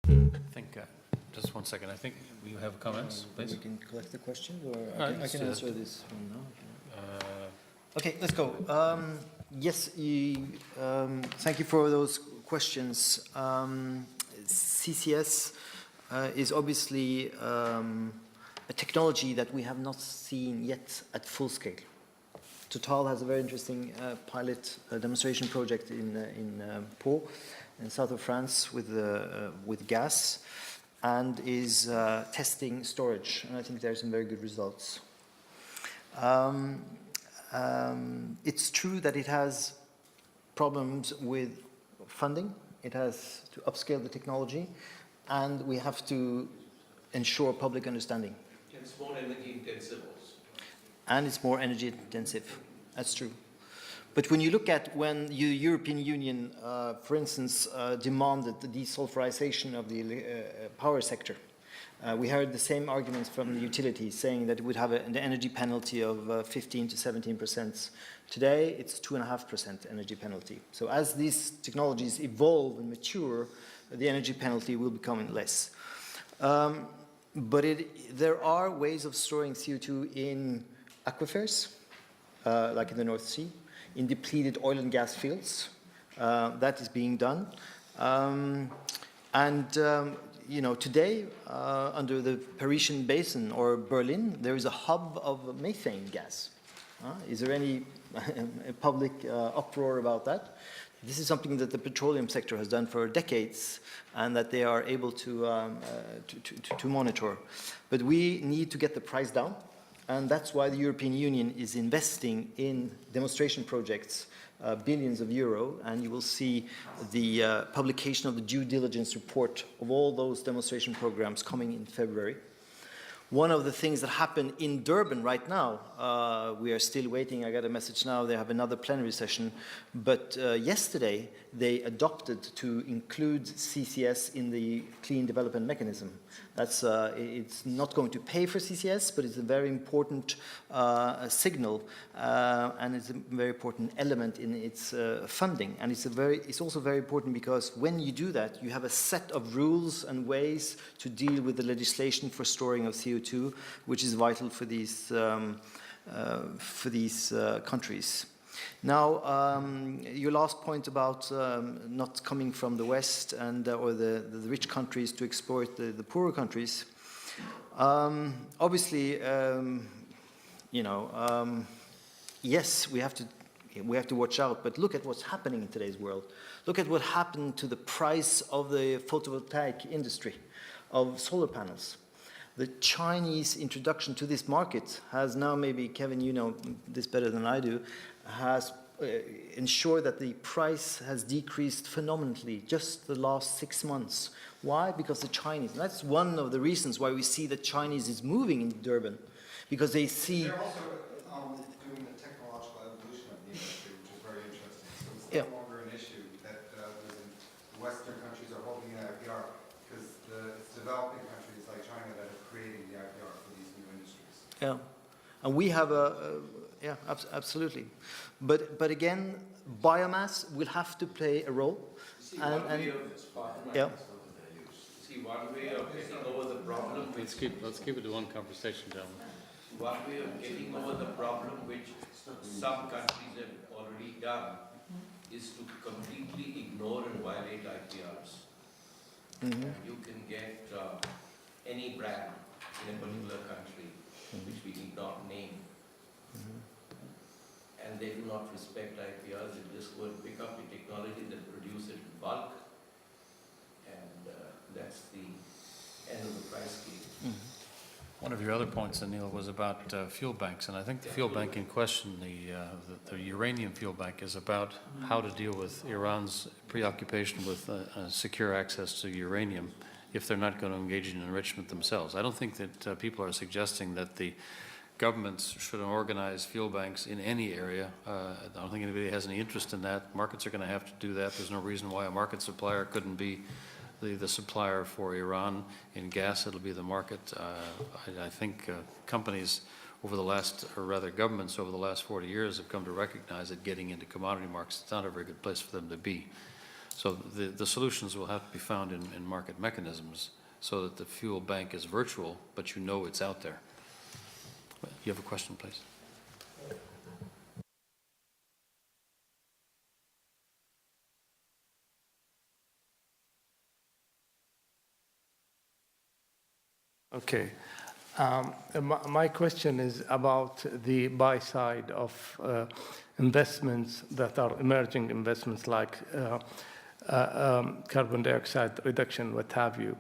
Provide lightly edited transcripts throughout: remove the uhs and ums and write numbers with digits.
I think, just 1 second, I think we have comments, please. We can collect the questions, or Right, I can answer this one now. Okay, let's go. Yes, thank you for those questions. CCS is obviously a technology that we have not seen yet at full scale. Total has a very interesting pilot demonstration project in Pau, in south of France, with gas, and is testing storage, and I think there are some very good results. It's true that it has problems with funding. It has to upscale the technology, and we have to ensure public understanding. It's more energy intensive also. And it's more energy intensive. That's true. But when you look at when the European Union, for instance, demanded the desulfurization of the power sector, we heard the same arguments from the utilities, saying that it would have an energy penalty of 15 to 17%. Today, it's 2.5% energy penalty. So as these technologies evolve and mature, the energy penalty will become less. But there are ways of storing CO2 in aquifers, like in the North Sea, in depleted oil and gas fields. That is being done. You know, today, under the Parisian Basin or Berlin, there is a hub of methane gas. Is there any public uproar about that? This is something that the petroleum sector has done for decades, and that they are able to monitor. But we need to get the price down, and that's why the European Union is investing in demonstration projects, billions of euro, and you will see the publication of the due diligence report of all those demonstration programs coming in February. One of the things that happened in Durban right now, we are still waiting, I got a message now, they have another plenary session, but yesterday they adopted to include CCS in the Clean Development Mechanism. That's, it's not going to pay for CCS, but it's a very important signal, and it's a very important element in its funding. And it's also very important because when you do that, you have a set of rules and ways to deal with the legislation for storing of CO2, which is vital for these countries. Now, your last point about not coming from the West and or the rich countries to exploit the poorer countries. Obviously, you know, yes, we have to watch out. But look at what's happening in today's world. Look at what happened to the price of the photovoltaic industry, of solar panels. The Chinese introduction to this market has now, maybe Kevin, you know this better than I do, has ensured that the price has decreased phenomenally just the last 6 months. Why? Because the Chinese, and that's one of the reasons why we see that Chinese is moving in Durban, because they see... They're also doing the technological evolution of the industry, which is very interesting. So it's no longer an issue that the Western countries are holding the IPR, because it's developing countries like China that are creating the IPR for these new industries. Yeah, and we have yeah, absolutely. But again, biomass will have to play a role. See, one way of yeah. See, one way of getting over the problem. Let's keep it to one conversation, gentlemen. One way of getting over the problem, which some countries have already done, is to completely ignore and violate IPRs. Mm-hmm. You can get any brand in a particular country, which we did not name. And they do not respect IPRs, they just go and pick up the technology that produce it in bulk, and that's the end of the price game. One of your other points, Anil, was about fuel banks, and I think the fuel bank in question, the uranium fuel bank, is about how to deal with Iran's preoccupation with secure access to uranium if they're not going to engage in enrichment themselves. I don't think that people are suggesting that the governments should organize fuel banks in any area. I don't think anybody has any interest in that. Markets are going to have to do that. There's no reason why a market supplier couldn't be the supplier for Iran. In gas, it'll be the market. I think companies over the last, or rather governments over the last 40 years have come to recognize that getting into commodity markets is not a very good place for them to be. So the solutions will have to be found in market mechanisms so that the fuel bank is virtual, but you know it's out there. You have a question, please? Okay. My question is about the buy side of investments that are emerging investments like carbon dioxide reduction, what have you,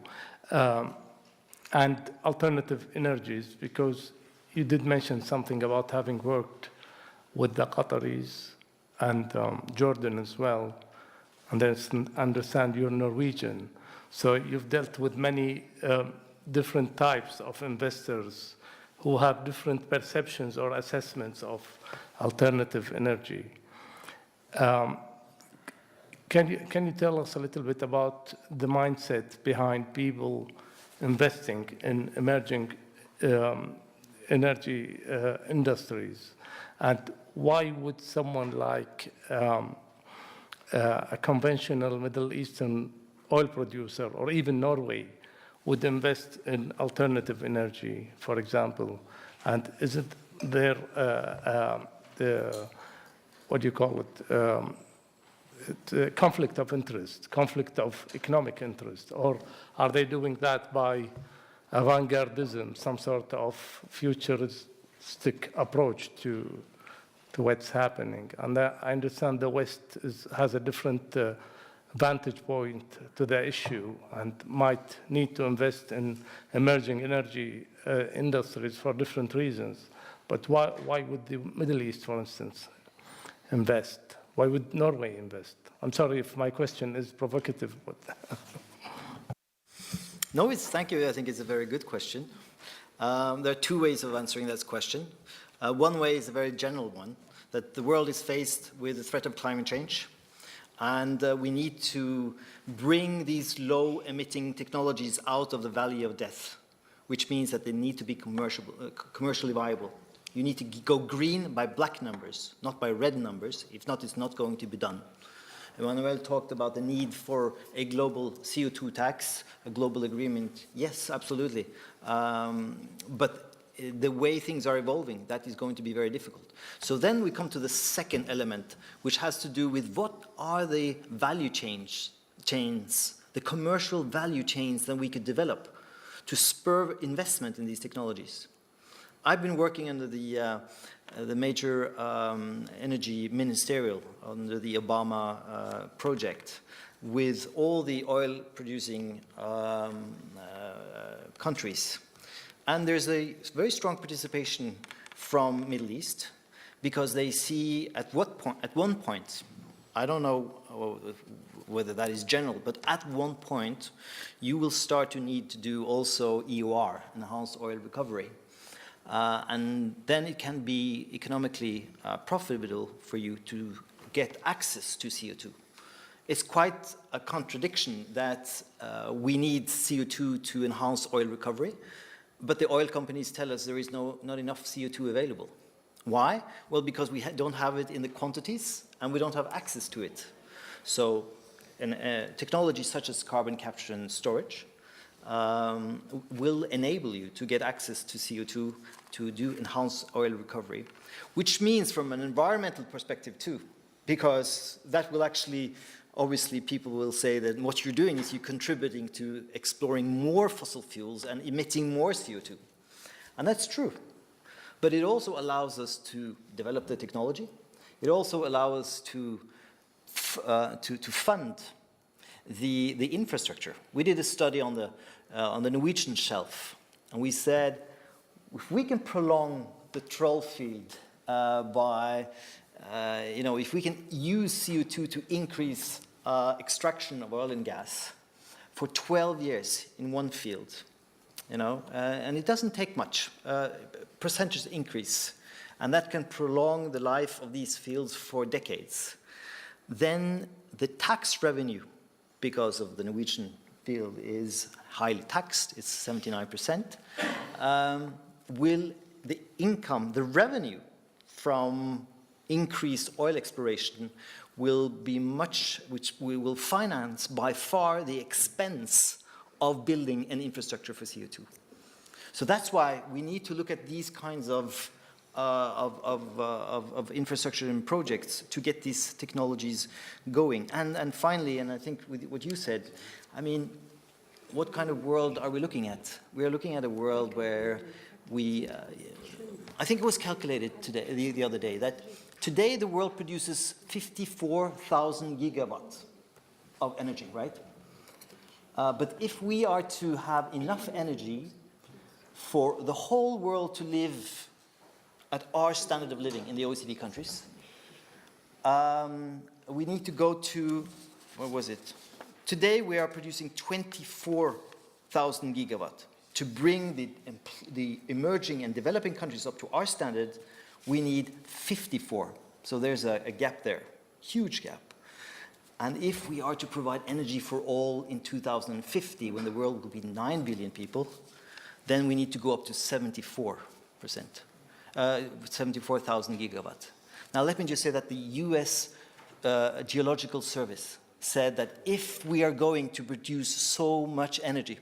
and alternative energies, because you did mention something about having worked with the Qataris and Jordan as well, and I understand you're Norwegian. So you've dealt with many different types of investors who have different perceptions or assessments of alternative energy. Can you tell us a little bit about the mindset behind people investing in emerging energy industries, and why would someone like a conventional Middle Eastern oil producer, or even Norway, would invest in alternative energy, for example? And isn't there what do you call it, conflict of interest, conflict of economic interest? Or are they doing that by avant-gardism, some sort of futuristic approach to what's happening? And I understand the West has a different vantage point to the issue and might need to invest in emerging energy industries for different reasons. But why would the Middle East, for instance, invest? Why would Norway invest? I'm sorry if my question is provocative, but No, thank you. I think it's a very good question. There are two ways of answering this question. One way is a very general one, that the world is faced with the threat of climate change, and we need to bring these low-emitting technologies out of the valley of death, which means that they need to be commercially viable. You need to go green by black numbers, not by red numbers. If not, it's not going to be done. Emmanuel talked about the need for a global CO2 tax, a global agreement. Yes, absolutely. But the way things are evolving, that is going to be very difficult. So then we come to the second element, which has to do with what are the value chains, the commercial value chains that we could develop to spur investment in these technologies. I've been working under the major energy ministerial under the Obama project with all the oil-producing countries. And there's a very strong participation from Middle East, because they see at one point, I don't know whether that is general, but at one point, you will start to need to do also EOR, enhanced oil recovery. And then it can be economically profitable for you to get access to CO2. It's quite a contradiction that we need CO2 to enhance oil recovery, but the oil companies tell us there is not enough CO2 available. Why? Well, because we don't have it in the quantities and we don't have access to it. So technology such as carbon capture and storage will enable you to get access to CO2 to do enhanced oil recovery, which means from an environmental perspective too, because that will actually, obviously people will say that what you're doing is you're contributing to exploring more fossil fuels and emitting more CO2. And that's true. But it also allows us to develop the technology. It also allows us to fund the infrastructure. We did a study on the Norwegian shelf, and we said, if we can prolong the Troll field if we can use CO2 to increase extraction of oil and gas for 12 years in one field, and it doesn't take much, percentage increase, and that can prolong the life of these fields for decades, then the tax revenue, because of the Norwegian field is highly taxed, it's 79%, the income, the revenue from increased oil exploration will be which we will finance by far the expense of building an infrastructure for CO2. So that's why we need to look at these kinds of infrastructure and projects to get these technologies going. And finally, and I think with what you said, I mean, what kind of world are we looking at? We are looking at a world where I think it was calculated today, the other day, that today the world produces 54,000 gigawatts of energy, right? But if we are to have enough energy for the whole world to live at our standard of living in the OECD countries, we need to go to, what was it? Today we are producing 24,000 gigawatts. To bring the emerging and developing countries up to our standard, we need 54. So there's a gap there, huge gap. And if we are to provide energy for all in 2050, when the world will be 9 billion people, then we need to go up to 74%, 74,000 gigawatts. Now let me just say that the US Geological Service said that if we are going to produce so much energy,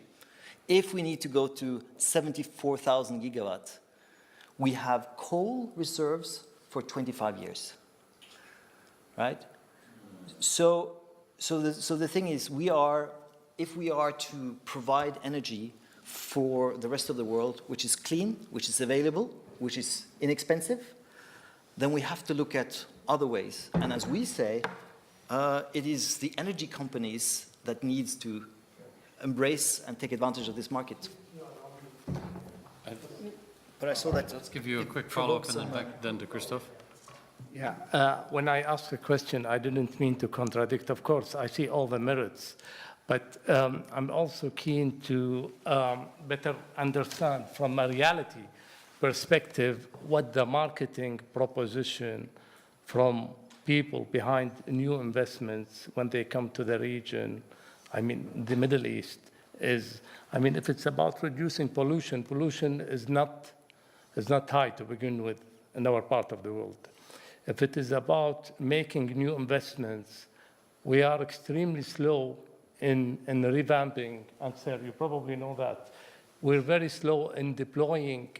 if we need to go to 74,000 gigawatts, we have coal reserves for 25 years, right? So the thing is, if we are to provide energy for the rest of the world, which is clean, which is available, which is inexpensive, then we have to look at other ways. And as we say, it is the energy companies that needs to embrace and take advantage of this market. But I saw that. Let's give you a quick follow-up and then to Christophe. Yeah, when I asked the question, I didn't mean to contradict. Of course, I see all the merits, but I'm also keen to better understand from a reality perspective what the marketing proposition from people behind new investments when they come to the region, I mean, the Middle East, is. I mean, if it's about reducing pollution, pollution is not high to begin with in our part of the world. If it is about making new investments, we are extremely slow in revamping. And sir, you probably know that. We're very slow in deploying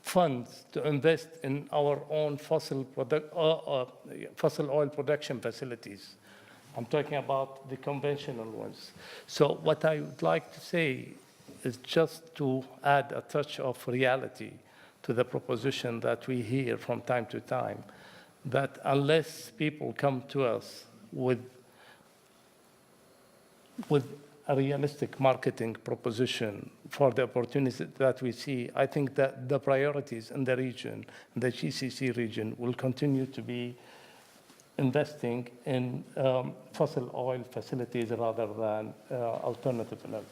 funds to invest in our own fossil oil production facilities. I'm talking about the conventional ones. So what I would like to say is just to add a touch of reality to the proposition that we hear from time to time, that unless people come to us with a realistic marketing proposition for the opportunities that we see, I think that the priorities in the region, the GCC region, will continue to be investing in fossil oil facilities rather than alternative energy.